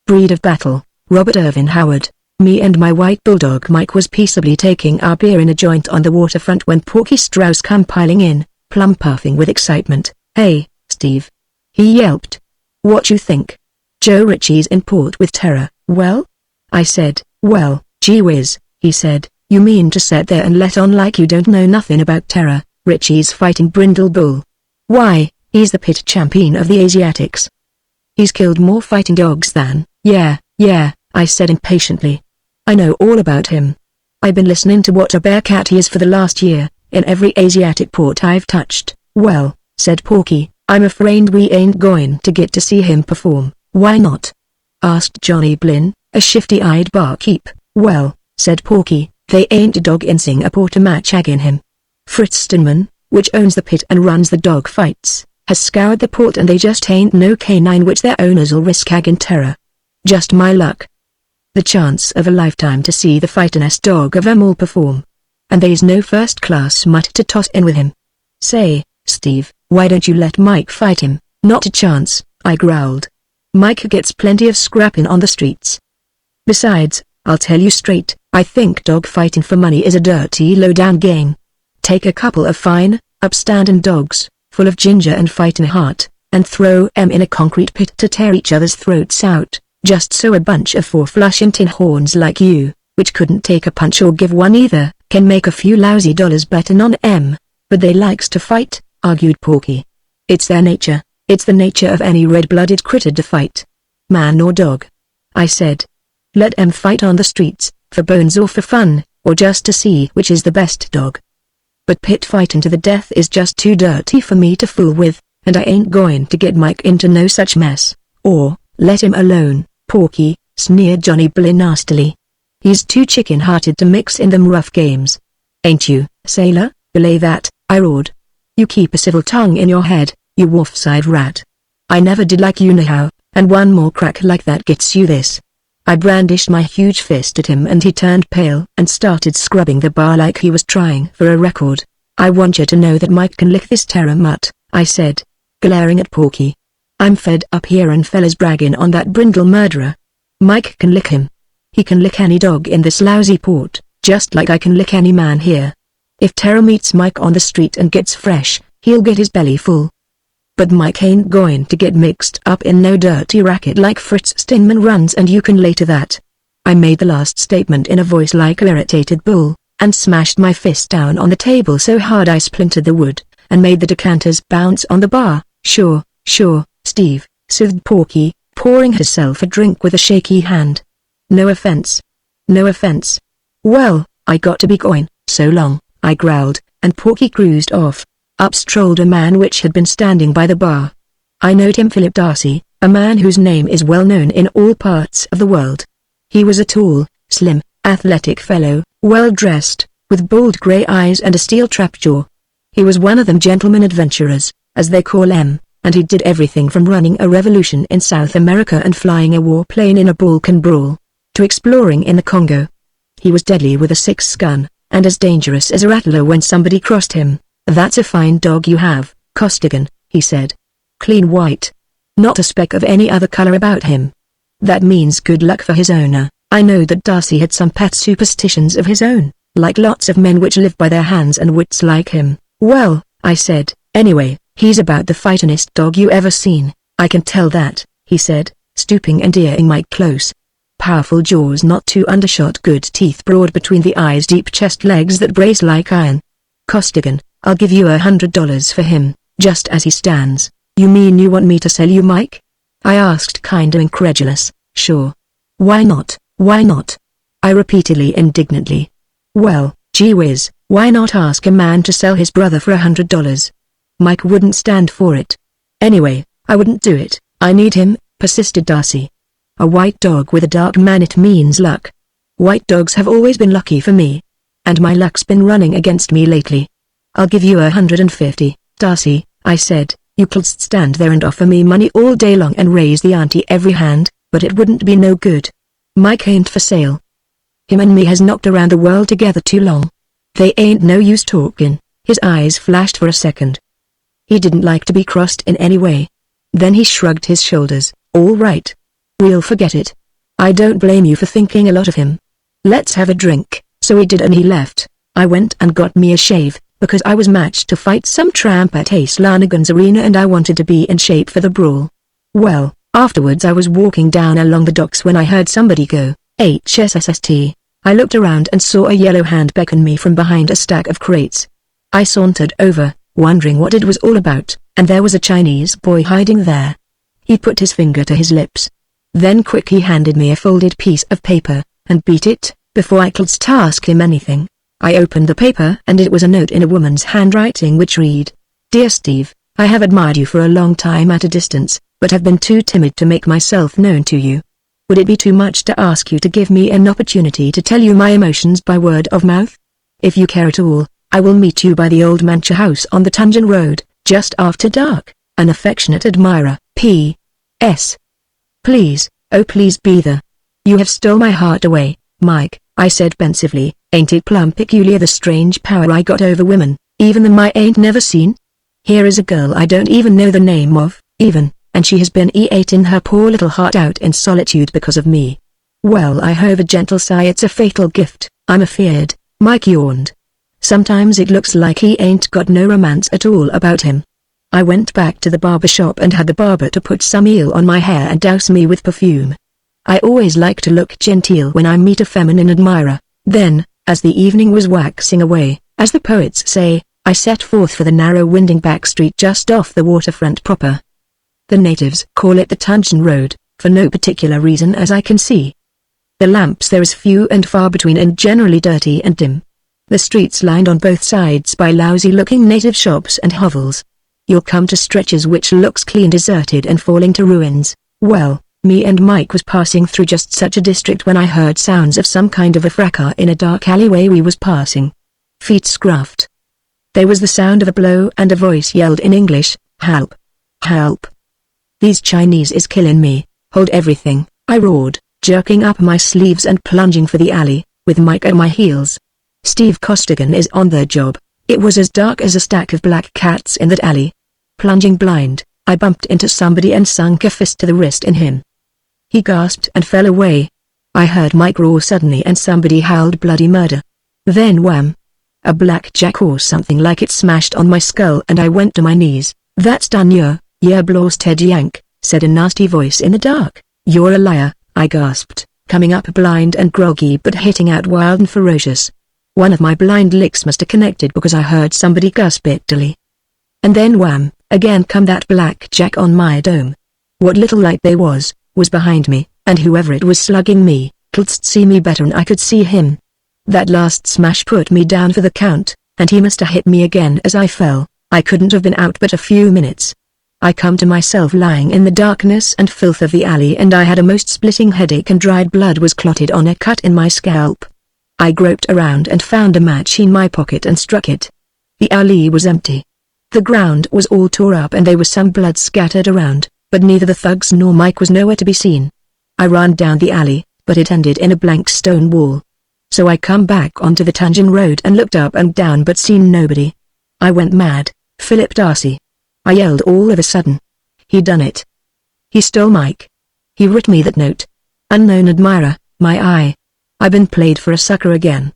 Breed of battle, Robert Irvin Howard. Me and my white bulldog Mike was peaceably taking our beer in a joint on the waterfront when Porky Strauss come piling in, plumb puffing with excitement. "Hey, Steve," he yelped. "What you think? Joe Ritchie's in port with Terra." "Well?" I said. "Well, gee whiz," he said, "you mean to sit there and let on like you don't know nothing about Terra? Ritchie's fighting Brindle Bull. Why, he's the pit champion of the Asiatics. He's killed more fighting dogs than—" Yeah, I said impatiently. "I know all about him. I've been listening to what a bearcat he is for the last year, in every Asiatic port I've touched." "Well," said Porky, "I'm afraid we ain't going to get to see him perform." "Why not?" asked Johnny Blinn, a shifty-eyed barkeep. "Well," said Porky, "they ain't a dog in Singapore to match agin him. Fritz Steinman, which owns the pit and runs the dog fights, has scoured the port and they just ain't no canine which their owners'll risk agin Terra. Just my luck. The chance of a lifetime to see the fightin'est dog of 'em all perform. And they's no first-class mutt to toss in with him. Say, Steve, why don't you let Mike fight him?" "Not a chance," I growled. "Mike gets plenty of scrapping on the streets. Besides, I'll tell you straight, I think dog fighting for money is a dirty low-down game. Take a couple of fine, upstanding dogs, full of ginger and fighting heart, and throw 'em in a concrete pit to tear each other's throats out, just so a bunch of four-flushing tin horns like you, which couldn't take a punch or give one either, can make a few lousy dollars betting on 'em. But they likes to fight," argued Porky. "It's their nature. It's the nature of any red-blooded critter to fight. Man or dog," I said. "Let 'em fight on the streets, for bones or for fun, or just to see which is the best dog. But pit fighting to the death is just too dirty for me to fool with, and I ain't going to get Mike into no such mess." "Or, let him alone, Porky," sneered Johnny Blinn nastily. "He's too chicken-hearted to mix in them rough games." "Ain't you, sailor? Belay that," I roared. "You keep a civil tongue in your head, you wolf-side rat. I never did like you nohow, and one more crack like that gets you this." I brandished my huge fist at him and he turned pale and started scrubbing the bar like he was trying for a record. "I want you to know that Mike can lick this Terra mutt," I said, glaring at Porky. "I'm fed up hearing fellas bragging on that Brindle murderer. Mike can lick him. He can lick any dog in this lousy port, just like I can lick any man here. If Terra meets Mike on the street and gets fresh, he'll get his belly full. But Mike ain't going to get mixed up in no dirty racket like Fritz Steinman runs, and you can lay to that." I made the last statement in a voice like an irritated bull, and smashed my fist down on the table so hard I splintered the wood, and made the decanters bounce on the bar. Sure, Steve," soothed Porky, pouring herself a drink with a shaky hand. No offense." "Well, I got to be going, so long," I growled, and Porky cruised off. Up strolled a man which had been standing by the bar. I knowed him, Philip Darcy, a man whose name is well known in all parts of the world. He was a tall, slim, athletic fellow, well dressed, with bold grey eyes and a steel-trap jaw. He was one of them gentlemen adventurers, as they call 'em, and he did everything from running a revolution in South America and flying a warplane in a Balkan brawl, to exploring in the Congo. He was deadly with a 6-gun, and as dangerous as a rattler when somebody crossed him. "That's a fine dog you have, Costigan," he said. "Clean white. Not a speck of any other color about him. That means good luck for his owner." I know that Darcy had some pet superstitions of his own, like lots of men which live by their hands and wits like him. "Well," I said, "anyway, he's about the fightin'est dog you ever seen, I can tell that," he said, stooping and earing Mike close. "Powerful jaws, not too undershot, good teeth, broad between the eyes, deep chest, legs that brace like iron. Costigan, I'll give you $100 for him, just as he stands." "You mean you want me to sell you Mike?" I asked, kinda incredulous. "Sure. Why not, I repeatedly indignantly. "Well, gee whiz, why not ask a man to sell his brother for $100? Mike wouldn't stand for it." "Anyway, I wouldn't do it, I need him," persisted Darcy. "A white dog with a dark man, it means luck. White dogs have always been lucky for me. And my luck's been running against me lately. I'll give you $150, Darcy," I said. "You could stand there and offer me money all day long and raise the ante every hand, but it wouldn't be no good. Mike ain't for sale. Him and me has knocked around the world together too long. They ain't no use talking." His eyes flashed for a second. He didn't like to be crossed in any way. Then he shrugged his shoulders. "All right. We'll forget it. I don't blame you for thinking a lot of him. Let's have a drink." So he did and he left. I went and got me a shave, because I was matched to fight some tramp at Ace Lanigan's arena and I wanted to be in shape for the brawl. Well, afterwards I was walking down along the docks when I heard somebody go, "HSSST." I looked around and saw a yellow hand beckon me from behind a stack of crates. I sauntered over, wondering what it was all about, and there was a Chinese boy hiding there. He put his finger to his lips. Then quickly handed me a folded piece of paper, and beat it, before I could ask him anything. I opened the paper and it was a note in a woman's handwriting which read, "Dear Steve, I have admired you for a long time at a distance, but have been too timid to make myself known to you. Would it be too much to ask you to give me an opportunity to tell you my emotions by word of mouth? If you care at all, I will meet you by the old Mancha house on the Tangent Road, just after dark. An affectionate admirer, P.S. Please, oh please be there. You have stole my heart away, Mike," I said pensively. "Ain't it plumb peculiar the strange power I got over women, even them I ain't never seen? Here is a girl I don't even know the name of, even, and she has been eating her poor little heart out in solitude because of me." Well, I heard a gentle sigh. "It's a fatal gift, I'm afeard," Mike yawned. "Sometimes it looks like he ain't got no romance at all about him." I went back to the barber shop and had the barber to put some oil on my hair and douse me with perfume. I always like to look genteel when I meet a feminine admirer. Then, as the evening was waxing away, as the poets say, I set forth for the narrow winding back street just off the waterfront proper. The natives call it the Tangent Road, for no particular reason as I can see. The lamps there is few and far between and generally dirty and dim. The streets lined on both sides by lousy-looking native shops and hovels. You'll come to stretches which looks clean deserted and falling to ruins. Well, me and Mike was passing through just such a district when I heard sounds of some kind of a fracas in a dark alleyway we was passing. Feet scruffed. There was the sound of a blow and a voice yelled in English, "Help! Help! These Chinese is killing me, hold everything," I roared, jerking up my sleeves and plunging for the alley, with Mike at my heels. Steve Costigan is on the job. It was as dark as a stack of black cats in that alley. Plunging blind, I bumped into somebody and sunk a fist to the wrist in him. He gasped and fell away. I heard Mike roar suddenly and somebody howled bloody murder. Then wham! A blackjack or something like it smashed on my skull and I went to my knees. "That's done you, yeah blasted yank," said a nasty voice in the dark. "You're a liar," I gasped, coming up blind and groggy but hitting out wild and ferocious. One of my blind licks must have connected because I heard somebody gasp bitterly. And then wham, again come that blackjack on my dome. What little light there was behind me, and whoever it was slugging me, could see me better than I could see him. That last smash put me down for the count, and he must have hit me again as I fell. I couldn't have been out but a few minutes. I come to myself lying in the darkness and filth of the alley and I had a most splitting headache and dried blood was clotted on a cut in my scalp. I groped around and found a match in my pocket and struck it. The alley was empty. The ground was all tore up and there was some blood scattered around, but neither the thugs nor Mike was nowhere to be seen. I ran down the alley, but it ended in a blank stone wall. So I come back onto the Tangent Road and looked up and down but seen nobody. I went mad. Philip Darcy. I yelled all of a sudden. He done it. He stole Mike. He writ me that note. Unknown admirer, my eye. I been played for a sucker again.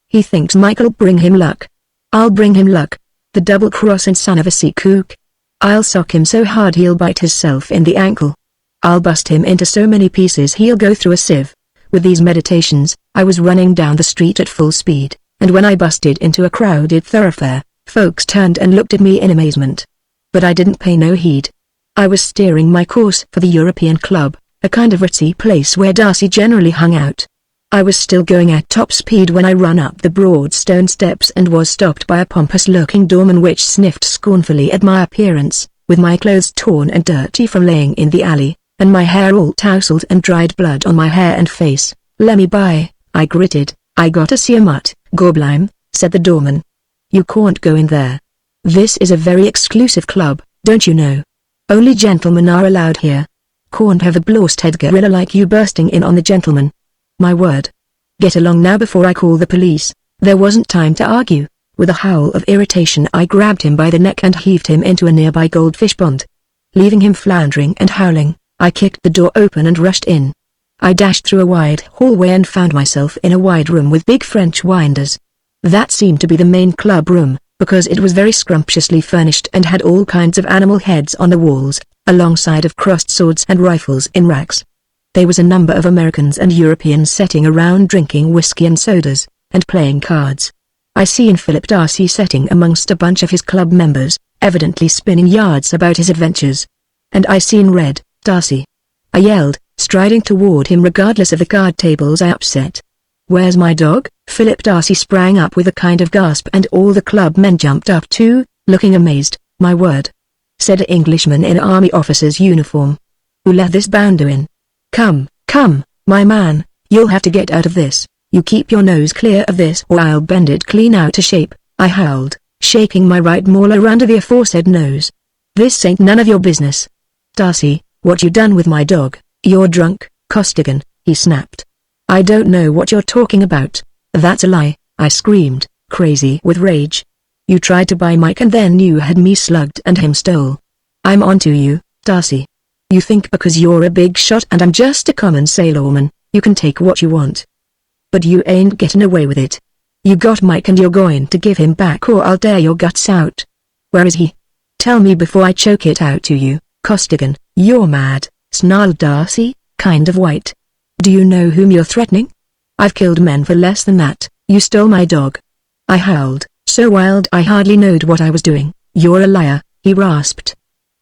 He thinks Mike'll bring him luck. I'll bring him luck. The double-crossing son of a sea kook. I'll sock him so hard he'll bite himself in the ankle. I'll bust him into so many pieces he'll go through a sieve. With these meditations, I was running down the street at full speed, and when I busted into a crowded thoroughfare, folks turned and looked at me in amazement. But I didn't pay no heed. I was steering my course for the European Club, a kind of ritzy place where Darcy generally hung out. I was still going at top speed when I ran up the broad stone steps and was stopped by a pompous-looking doorman which sniffed scornfully at my appearance, with my clothes torn and dirty from laying in the alley, and my hair all tousled and dried blood on my hair and face. "Lemme by," I gritted. "I gotta see a mutt, goblime," said the doorman. "You can't go in there. This is a very exclusive club, don't you know? Only gentlemen are allowed here. Can't have a blasted gorilla like you bursting in on the gentleman. My word. Get along now before I call the police." There wasn't time to argue. With a howl of irritation I grabbed him by the neck and heaved him into a nearby goldfish pond. Leaving him floundering and howling, I kicked the door open and rushed in. I dashed through a wide hallway and found myself in a wide room with big French windows. That seemed to be the main club room, because it was very scrumptiously furnished and had all kinds of animal heads on the walls, alongside of crossed swords and rifles in racks. There was a number of Americans and Europeans sitting around drinking whiskey and sodas, and playing cards. I seen Philip Darcy sitting amongst a bunch of his club members, evidently spinning yards about his adventures. And I seen Red Darcy. I yelled, striding toward him regardless of the card tables I upset. "Where's my dog?" Philip Darcy sprang up with a kind of gasp and all the club men jumped up too, looking amazed. "My word," said an Englishman in an army officer's uniform. "Who let this bounder in? Come, my man, you'll have to get out of this. You keep your nose clear of this or I'll bend it clean out of shape," I howled, shaking my right molar under the aforesaid nose. "This ain't none of your business." "Darcy, what you done with my dog?" "You're drunk, Costigan," he snapped. "I don't know what you're talking about." "That's a lie," I screamed, crazy with rage. "You tried to buy Mike and then you had me slugged and him stole. I'm onto you, Darcy. You think because you're a big shot and I'm just a common sailorman, you can take what you want. But you ain't getting away with it. You got Mike and you're going to give him back or I'll tear your guts out." "Where is he? Tell me before I choke it out to you, Costigan." "You're mad," snarled Darcy, kind of white. "Do you know whom you're threatening? I've killed men for less than that." "You stole my dog." I howled, so wild I hardly knowed what I was doing. "You're a liar," he rasped.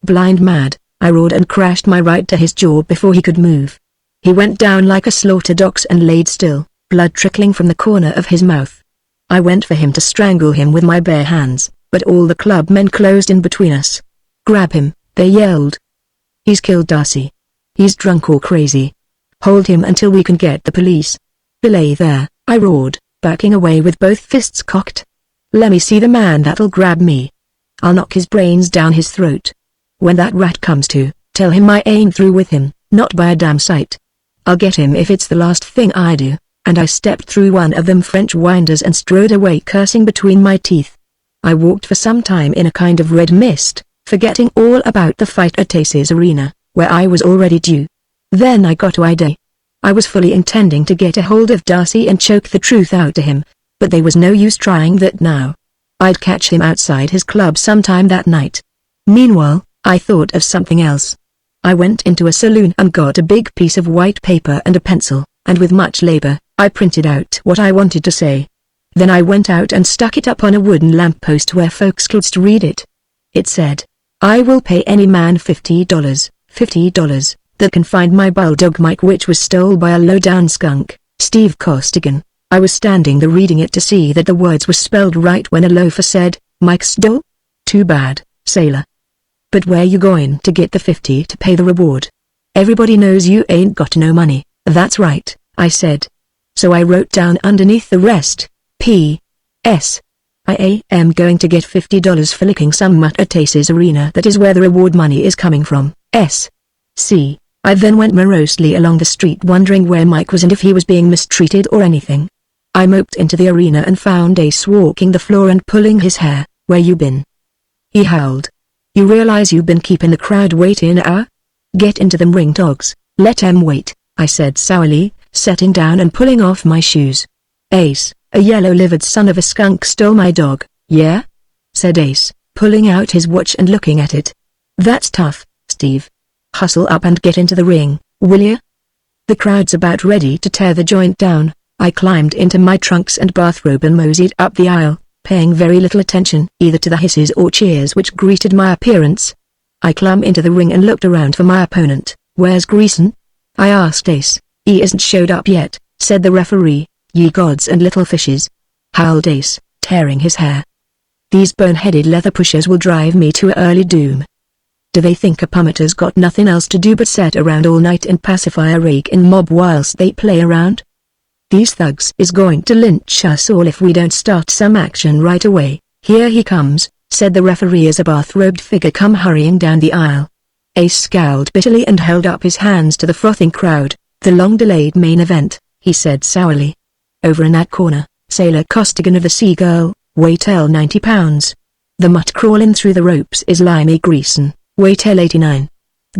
"Blind mad," I roared and crashed my right to his jaw before he could move. He went down like a slaughtered ox and laid still, blood trickling from the corner of his mouth. I went for him to strangle him with my bare hands, but all the club men closed in between us. "Grab him," they yelled. "He's killed Darcy. He's drunk or crazy. Hold him until we can get the police." "Belay there," I roared, backing away with both fists cocked. "Lemme see the man that'll grab me. I'll knock his brains down his throat. When that rat comes to, tell him I ain't through with him, not by a damn sight. I'll get him if it's the last thing I do," and I stepped through one of them French windows and strode away cursing between my teeth. I walked for some time in a kind of red mist, forgetting all about the fight at Ace's arena, where I was already due. Then I got to Ida. I was fully intending to get a hold of Darcy and choke the truth out to him, but there was no use trying that now. I'd catch him outside his club sometime that night. Meanwhile, I thought of something else. I went into a saloon and got a big piece of white paper and a pencil, and with much labor, I printed out what I wanted to say. Then I went out and stuck it up on a wooden lamppost where folks could read it. It said, "I will pay any man $50 that can find my bulldog Mike, which was stole by a low-down skunk, Steve Costigan." I was standing there reading it to see that the words were spelled right when a loafer said, "Mike stole? Too bad, sailor. But where you going to get the 50 to pay the reward? Everybody knows you ain't got no money." "That's right," I said. So I wrote down underneath the rest, P.S. I am going to get $50 for licking some mutt at Ace's arena. That is where the reward money is coming from. S.C. I then went morosely along the street wondering where Mike was and if he was being mistreated or anything. I moped into the arena and found Ace walking the floor and pulling his hair. "Where you been?" he howled. "You realize you been keeping the crowd waiting an hour? Get into them ring dogs, let 'em wait," I said sourly, sitting down and pulling off my shoes. "Ace, a yellow-livered son of a skunk stole my dog, yeah?" said Ace, pulling out his watch and looking at it. "That's tough, Steve. Hustle up and get into the ring, will ya?" The crowd's about ready to tear the joint down. I climbed into my trunks and bathrobe and moseyed up the aisle, paying very little attention either to the hisses or cheers which greeted my appearance. I climbed into the ring and looked around for my opponent. "Where's Greason?" I asked Ace. "He isn't showed up yet," said the referee. "Ye gods and little fishes," howled Ace, tearing his hair. "These boneheaded leather pushers will drive me to early doom. Do they think a pummeter's got nothing else to do but sit around all night and pacify a rake-in mob whilst they play around? These thugs is going to lynch us all if we don't start some action right away." "Here he comes," said the referee as a bathrobed figure come hurrying down the aisle. Ace scowled bitterly and held up his hands to the frothing crowd. "The long-delayed main event," he said sourly. "Over in that corner, Sailor Costigan of the Seagull, weight L 90 pounds. The mutt crawling through the ropes is Limey Greason, weight L 89.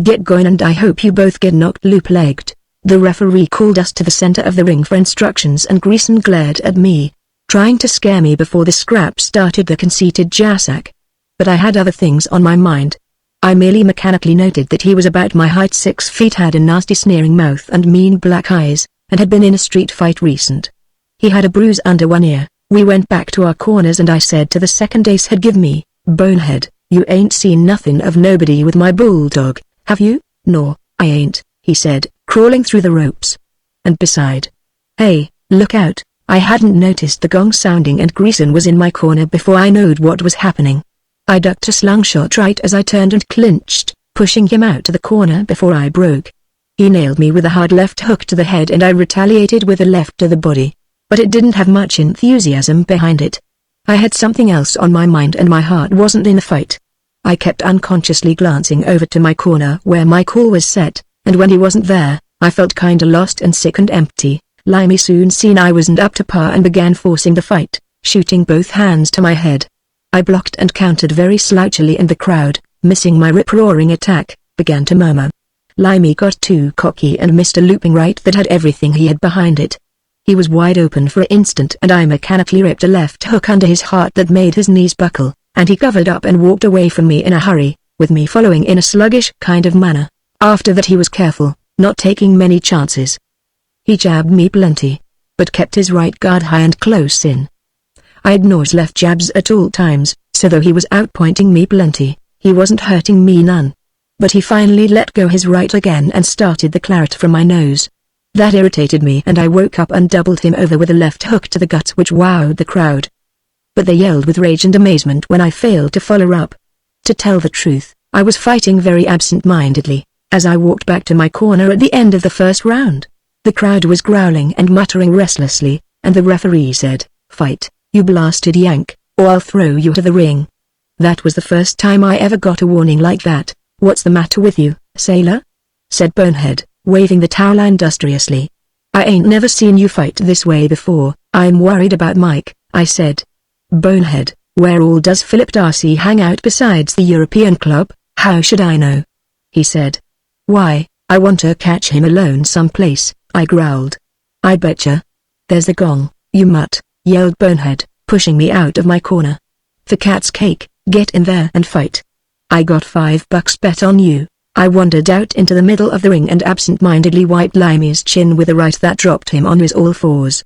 Get going and I hope you both get knocked loop-legged. The referee called us to the center of the ring for instructions and Greason glared at me, trying to scare me before the scrap started, the conceited Jasak. But I had other things on my mind. I merely mechanically noted that he was about my height, 6 feet, had a nasty sneering mouth and mean black eyes, and had been in a street fight recent. He had a bruise under one ear. We went back to our corners and I said to the second ace head, "Give me, bonehead, you ain't seen nothing of nobody with my bulldog, have you?" "No, I ain't," he said, crawling through the ropes. "And beside, hey, look out." I hadn't noticed the gong sounding and Greason was in my corner before I knowed what was happening. I ducked a slungshot right as I turned and clinched, pushing him out to the corner before I broke. He nailed me with a hard left hook to the head and I retaliated with a left to the body. But it didn't have much enthusiasm behind it. I had something else on my mind and my heart wasn't in the fight. I kept unconsciously glancing over to my corner where my call was set, and when he wasn't there, I felt kinda lost and sick and empty. Limey soon seen I wasn't up to par and began forcing the fight, shooting both hands to my head. I blocked and countered very slouchily and the crowd, missing my rip-roaring attack, began to murmur. Limey got too cocky and missed a looping right that had everything he had behind it. He was wide open for an instant and I mechanically ripped a left hook under his heart that made his knees buckle, and he covered up and walked away from me in a hurry, with me following in a sluggish kind of manner. After that he was careful, not taking many chances. He jabbed me plenty, but kept his right guard high and close in. I ignored left jabs at all times, so though he was outpointing me plenty, he wasn't hurting me none. But he finally let go his right again and started the claret from my nose. That irritated me and I woke up and doubled him over with a left hook to the guts which wowed the crowd. But they yelled with rage and amazement when I failed to follow up. To tell the truth, I was fighting very absent-mindedly, as I walked back to my corner at the end of the first round. The crowd was growling and muttering restlessly, and the referee said, "Fight, you blasted yank, or I'll throw you to the ring." That was the first time I ever got a warning like that. "What's the matter with you, sailor?" said Bonehead, waving the towel industriously. "I ain't never seen you fight this way before." "I'm worried about Mike," I said. "Bonehead, where all does Philip Darcy hang out besides the European club?" "How should I know?" he said. "Why, I want to catch him alone someplace," I growled. "I betcha. There's the gong, you mutt," yelled Bonehead, pushing me out of my corner. "For cat's cake, get in there and fight. I got $5 bet on you." I wandered out into the middle of the ring and absent-mindedly wiped Limey's chin with a right that dropped him on his all fours.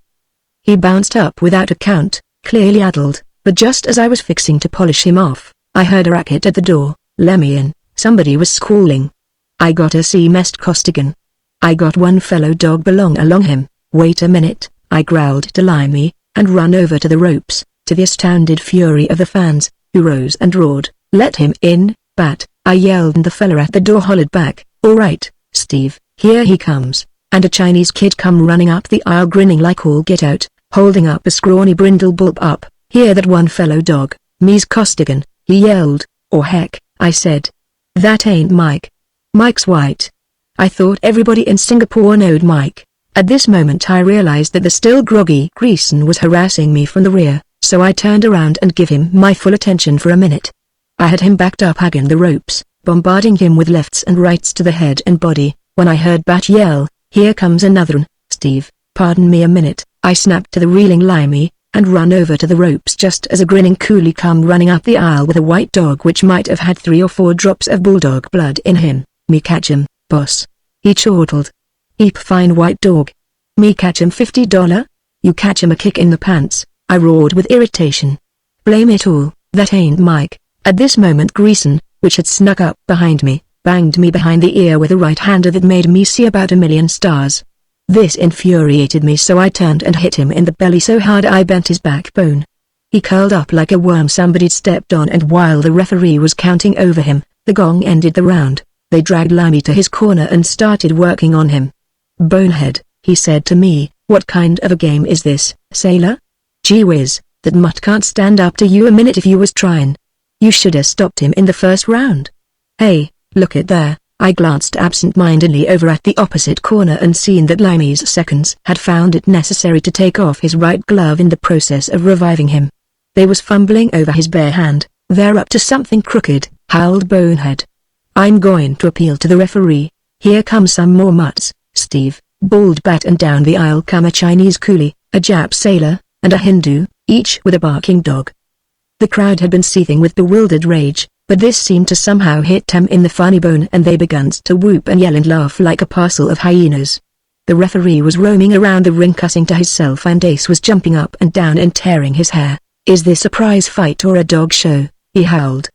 He bounced up without a count, clearly addled, but just as I was fixing to polish him off, I heard a racket at the door. "Let me in," somebody was squalling. "I gotta see Mest Costigan. I got one fellow dog belong along him." "Wait a minute," I growled to Limey, and run over to the ropes, to the astounded fury of the fans, who rose and roared, "Let him in, Bat," I yelled and the fella at the door hollered back, "All right, Steve, here he comes," and a Chinese kid come running up the aisle grinning like all get out, holding up a scrawny brindle bulb up. "Here that one fellow dog, Mies Costigan," he yelled. "Oh heck," I said. "That ain't Mike. Mike's white." I thought everybody in Singapore knowed Mike. At this moment I realized that the still groggy Greason was harassing me from the rear, so I turned around and gave him my full attention for a minute. I had him backed up hugging the ropes, bombarding him with lefts and rights to the head and body, when I heard Bat yell, "Here comes another one, Steve, pardon me a minute." I snapped to the reeling Limey, and run over to the ropes just as a grinning coolie come running up the aisle with a white dog which might have had 3 or 4 drops of bulldog blood in him. "Me catch him, boss," he chortled. "Heap fine white dog. Me catch him $50? You catch him a kick in the pants," I roared with irritation. "Blame it all, that ain't Mike." At this moment Greason, which had snuck up behind me, banged me behind the ear with a right-hander that made me see about 1,000,000 stars. This infuriated me so I turned and hit him in the belly so hard I bent his backbone. He curled up like a worm somebody'd stepped on, and while the referee was counting over him, the gong ended the round. They dragged Limey to his corner and started working on him. "Bonehead," he said to me, "what kind of a game is this, sailor? Gee whiz, that mutt can't stand up to you a minute if you was tryin'. You shoulda stopped him in the first round." "Hey, look at there." I glanced absent-mindedly over at the opposite corner and seen that Limey's seconds had found it necessary to take off his right glove in the process of reviving him. They was fumbling over his bare hand. "They're up to something crooked," howled Bonehead. "I'm going to appeal to the referee. Here come some more mutts, Steve, bawled Bat, and down the aisle come a Chinese coolie, a Jap sailor, and a Hindu, each with a barking dog. The crowd had been seething with bewildered rage, but this seemed to somehow hit them in the funny bone, and they began to whoop and yell and laugh like a parcel of hyenas. The referee was roaming around the ring cussing to himself, and Ace was jumping up and down and tearing his hair. "Is this a prize fight or a dog show?" he howled.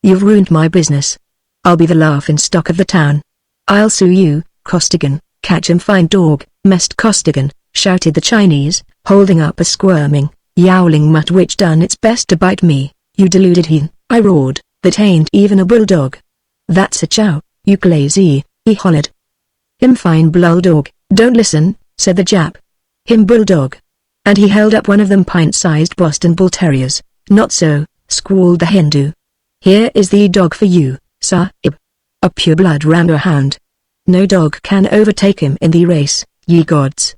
"You've ruined my business. I'll be the laughing stock of the town. I'll sue you, Costigan." "Catch him, fine dog, messed Costigan," shouted the Chinese, holding up a squirming, yowling mutt which done its best to bite me. "You deluded hen," I roared, "that ain't even a bulldog." "That's a chow, you lazy," he hollered. "Him fine bulldog, don't listen," said the Jap. "Him bulldog." And he held up one of them pint-sized Boston Bull Terriers. "Not so," squalled the Hindu. "Here is the dog for you, sahib. A pure-blood Rambo hound. No dog can overtake him in the race, ye gods."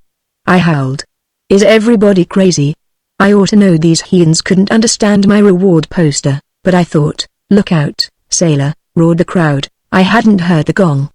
I howled. "Is everybody crazy? I ought to know these heathens couldn't understand my reward poster, but I thought, look out, sailor," roared the crowd. I hadn't heard the gong.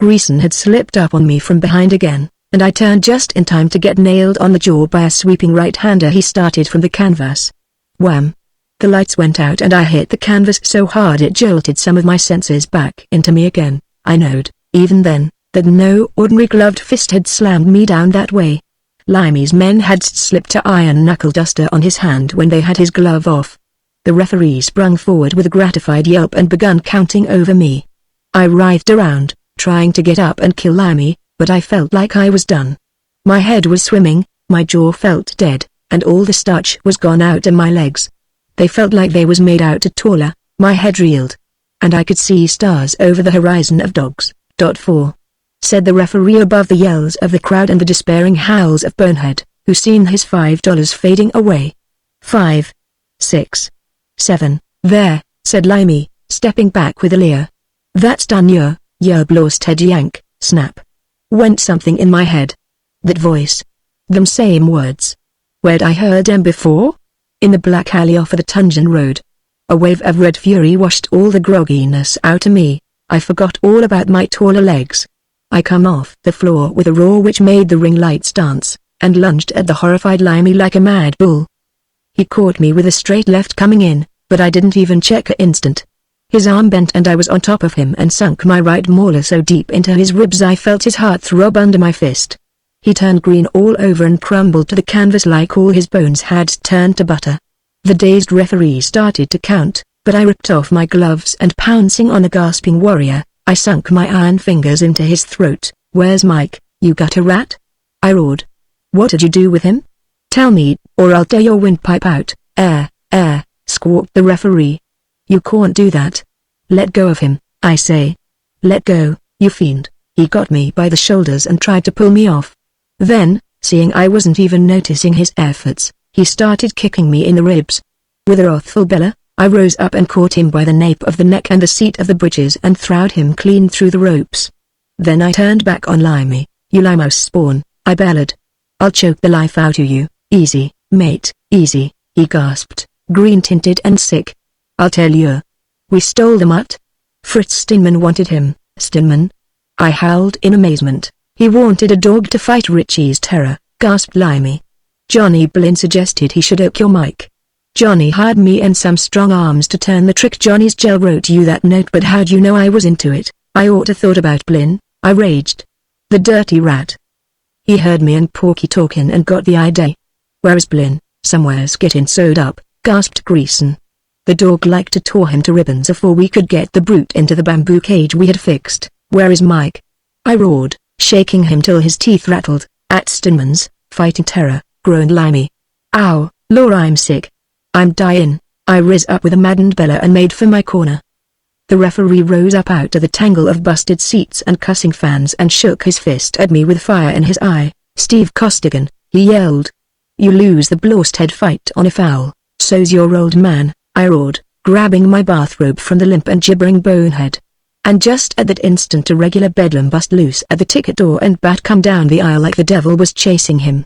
Greason had slipped up on me from behind again, and I turned just in time to get nailed on the jaw by a sweeping right-hander he started from the canvas. Wham! The lights went out and I hit the canvas so hard it jolted some of my senses back into me again. I knowed, even then, that no ordinary gloved fist had slammed me down that way. Limey's men had slipped a iron knuckle duster on his hand when they had his glove off. The referee sprung forward with a gratified yelp and begun counting over me. I writhed around, trying to get up and kill Limey, but I felt like I was done. My head was swimming, my jaw felt dead, and all the starch was gone out of my legs. They felt like they was made out of taller, my head reeled. And I could see stars over the horizon of dogs. "4," said the referee above the yells of the crowd and the despairing howls of Bonehead, who seen his $5 fading away. "5, 6, 7, there," said Limey, stepping back with a leer. "That's done, you're lost head yank." Snap. Went something in my head. That voice. Them same words. Where'd I heard them before? In the black alley off of the Tungeon Road. A wave of red fury washed all the grogginess out of me. I forgot all about my taller legs. I come off the floor with a roar which made the ring lights dance, and lunged at the horrified Limey like a mad bull. He caught me with a straight left coming in, but I didn't even check an instant. His arm bent and I was on top of him and sunk my right molar so deep into his ribs I felt his heart throb under my fist. He turned green all over and crumbled to the canvas like all his bones had turned to butter. The dazed referee started to count, but I ripped off my gloves and pouncing on the gasping warrior, I sunk my iron fingers into his throat. "Where's Mike, you gutter rat?" I roared. "What did you do with him? Tell me, or I'll tear your windpipe out." Squawked the referee. "You can't do that. Let go of him, I say. Let go, you fiend." He got me by the shoulders and tried to pull me off. Then, seeing I wasn't even noticing his efforts, he started kicking me in the ribs. With a wrathful bellow, I rose up and caught him by the nape of the neck and the seat of the breeches and throwed him clean through the ropes. Then I turned back on Limey. "You limehouse spawn," I bellowed. "I'll choke the life out of you." "Easy, mate, easy," he gasped, green-tinted and sick. "I'll tell you. We stole the mutt. Fritz Steinman wanted him." "Steinman?" I howled in amazement. "He wanted a dog to fight Richie's terror," gasped Limey. "Johnny Blinn suggested he should oak your mic. Johnny hired me and some strong arms to turn the trick. Johnny's gel wrote you that note, but how'd you know I was into it?" "I oughta thought about Blinn," I raged. "The dirty rat. He heard me and Porky talkin' and got the idea." "Where's Blinn?" "Somewhere's getting sewed up," gasped Greason. "The dog liked to tore him to ribbons before we could get the brute into the bamboo cage we had fixed." "Where is Mike?" I roared, shaking him till his teeth rattled. "At Steinman's, fighting terror," groaned Limey. "Ow, Lord, I'm sick. I'm dying." I riz up with a maddened bellow and made for my corner. The referee rose up out of the tangle of busted seats and cussing fans and shook his fist at me with fire in his eye. "Steve Costigan," he yelled. "You lose the blast head fight on a foul, so's your old man," I roared, grabbing my bathrobe from the limp and gibbering Bonehead. And just at that instant a regular bedlam bust loose at the ticket door and Bat come down the aisle like the devil was chasing him.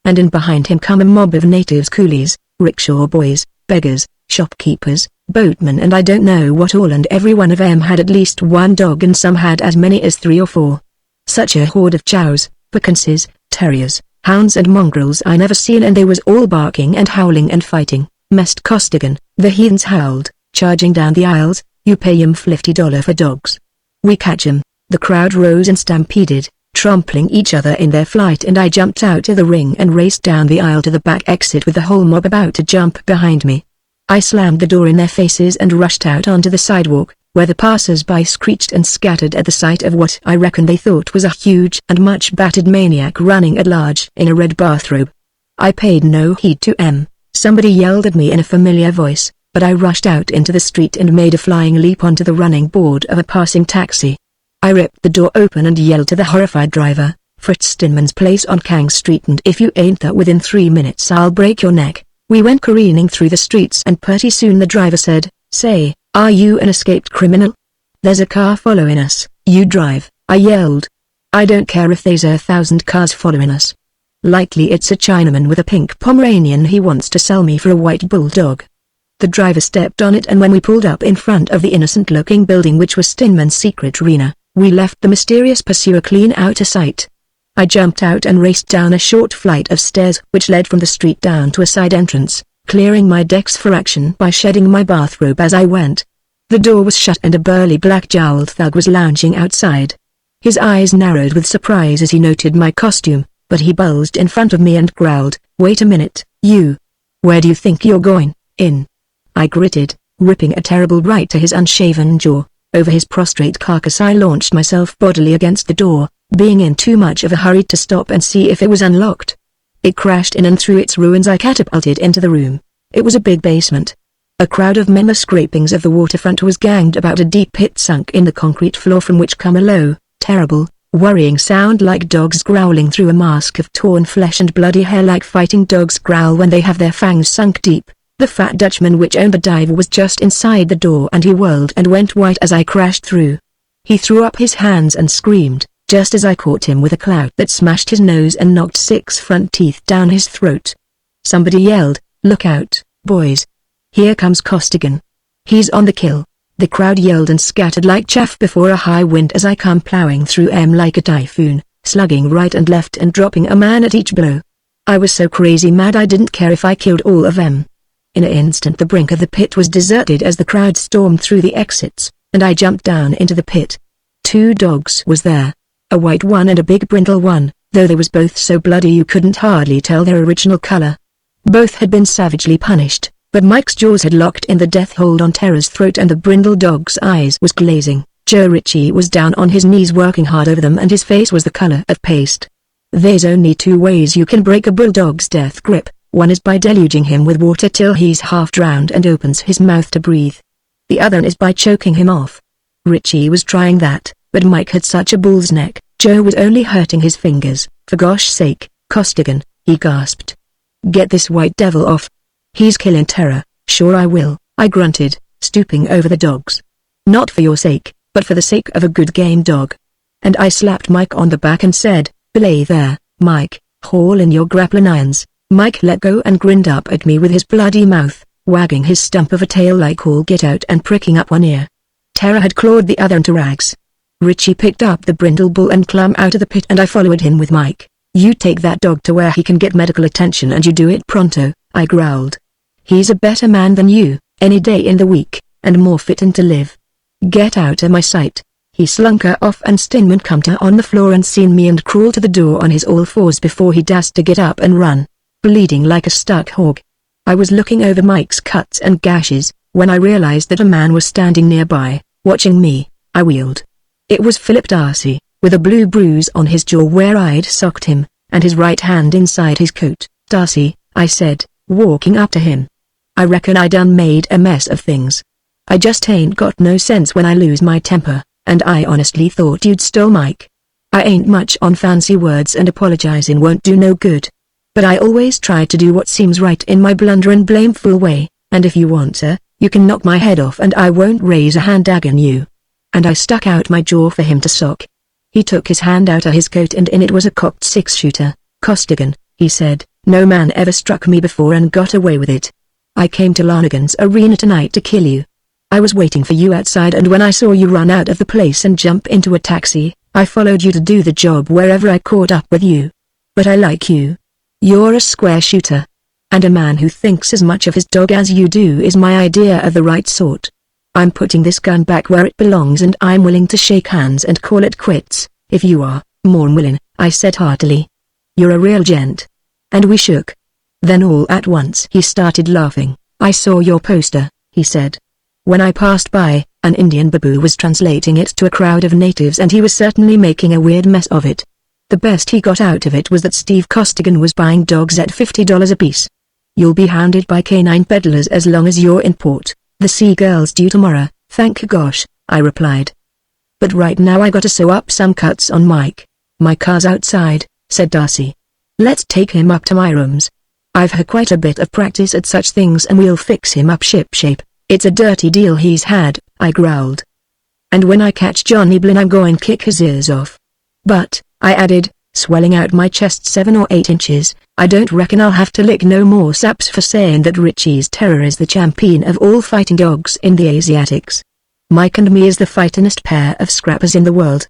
And in behind him come a mob of natives, coolies, rickshaw boys, beggars, shopkeepers, boatmen and I don't know what all, and every one of them had at least one dog and some had as many as 3 or 4. Such a horde of chows, vacancies, terriers, hounds and mongrels I never seen, and they was all barking and howling and fighting, messed Costigan. The heathens howled, charging down the aisles. You pay 'em $50 for dogs. We catch 'em. The crowd rose and stampeded, trampling each other in their flight, and I jumped out of the ring and raced down the aisle to the back exit with the whole mob about to jump behind me. I slammed the door in their faces and rushed out onto the sidewalk, where the passers-by screeched and scattered at the sight of what I reckon they thought was a huge and much battered maniac running at large in a red bathrobe. I paid no heed to him. Somebody yelled at me in a familiar voice, but I rushed out into the street and made a flying leap onto the running board of a passing taxi. I ripped the door open and yelled to the horrified driver, "Fritz Steinman's place on Kang Street, and if you ain't there within 3 minutes I'll break your neck." We went careening through the streets, and pretty soon the driver said, "Say, are you an escaped criminal? There's a car following us." "You drive," I yelled. "I don't care if there's 1,000 cars following us. Likely it's a Chinaman with a pink Pomeranian he wants to sell me for a white bulldog." The driver stepped on it, and when we pulled up in front of the innocent-looking building which was Steinman's secret arena, we left the mysterious pursuer clean out of sight. I jumped out and raced down a short flight of stairs which led from the street down to a side entrance, clearing my decks for action by shedding my bathrobe as I went. The door was shut and a burly black-jowled thug was lounging outside. His eyes narrowed with surprise as he noted my costume, but he bulged in front of me and growled, "Wait a minute, you. Where do you think you're going?" "In." I gritted, ripping a terrible right to his unshaven jaw. Over his prostrate carcass I launched myself bodily against the door, being in too much of a hurry to stop and see if it was unlocked. It crashed in, and through its ruins I catapulted into the room. It was a big basement. A crowd of men, the scrapings of the waterfront, was ganged about a deep pit sunk in the concrete floor from which come a low, terrible, worrying sound like dogs growling through a mask of torn flesh and bloody hair, like fighting dogs growl when they have their fangs sunk deep. The fat Dutchman which owned the dive was just inside the door, and he whirled and went white as I crashed through. He threw up his hands and screamed, just as I caught him with a clout that smashed his nose and knocked 6 front teeth down his throat. Somebody yelled, "Look out, boys. Here comes Costigan. He's on the kill." The crowd yelled and scattered like chaff before a high wind as I come plowing through like a typhoon, slugging right and left and dropping a man at each blow. I was so crazy mad I didn't care if I killed all of them. In an instant the brink of the pit was deserted as the crowd stormed through the exits, and I jumped down into the pit. 2 dogs was there. A white one and a big brindle one, though they was both so bloody you couldn't hardly tell their original color. Both had been savagely punished, but Mike's jaws had locked in the death hold on Tara's throat, and the brindle dog's eyes was glazing. Joe Ritchie was down on his knees working hard over them, and his face was the color of paste. There's only 2 ways you can break a bulldog's death grip. One is by deluging him with water till he's half drowned and opens his mouth to breathe. The other is by choking him off. Ritchie was trying that, but Mike had such a bull's neck. Joe was only hurting his fingers. "For gosh sake, Costigan," he gasped. "Get this white devil off. He's killing Tara." "Sure I will," I grunted, stooping over the dogs. "Not for your sake, but for the sake of a good game dog." And I slapped Mike on the back and said, "Belay there, Mike, haul in your grappling irons." Mike let go and grinned up at me with his bloody mouth, wagging his stump of a tail like all get out and pricking up one ear. Tara had clawed the other into rags. Ritchie picked up the brindle bull and clambered out of the pit, and I followed him with Mike. "You take that dog to where he can get medical attention, and you do it pronto," I growled. "He's a better man than you, any day in the week, and more fitting to live. Get out of my sight." He slunk her off, and Steinman come to on the floor and seen me and crawled to the door on his all fours before he dashed to get up and run, bleeding like a stuck hog. I was looking over Mike's cuts and gashes, when I realized that a man was standing nearby, watching me. I wheeled. It was Philip Darcy, with a blue bruise on his jaw where I'd socked him, and his right hand inside his coat. "Darcy," I said, walking up to him. "I reckon I done made a mess of things. I just ain't got no sense when I lose my temper, and I honestly thought you'd stole Mike. I ain't much on fancy words, and apologizing won't do no good. But I always try to do what seems right in my blunder and blameful way, and if you want to, you can knock my head off and I won't raise a hand agin you." And I stuck out my jaw for him to sock. He took his hand out of his coat, and in it was a cocked 6-shooter. "Costigan," he said, "no man ever struck me before and got away with it. I came to Lanigan's arena tonight to kill you. I was waiting for you outside, and when I saw you run out of the place and jump into a taxi, I followed you to do the job wherever I caught up with you. But I like you. You're a square shooter. And a man who thinks as much of his dog as you do is my idea of the right sort. I'm putting this gun back where it belongs and I'm willing to shake hands and call it quits, if you are, Mornwillin, I said heartily. You're a real gent. And we shook. Then all at once he started laughing. I saw your poster, he said. When I passed by, an Indian babu was translating it to a crowd of natives and he was certainly making a weird mess of it. The best he got out of it was that Steve Costigan was buying dogs at $50 apiece. You'll be hounded by canine peddlers as long as you're in port. The Seagirl's due tomorrow, thank gosh, I replied. But right now I gotta sew up some cuts on Mike. My car's outside, said Darcy. Let's take him up to my rooms. I've had quite a bit of practice at such things and we'll fix him up shipshape. It's a dirty deal he's had, I growled. And when I catch Johnny Blinn I'm going to kick his ears off. But, I added, swelling out my chest 7 or 8 inches, I don't reckon I'll have to lick no more saps for saying that Richie's Terror is the champion of all fighting dogs in the Asiatics. Mike and me is the fightingest pair of scrappers in the world.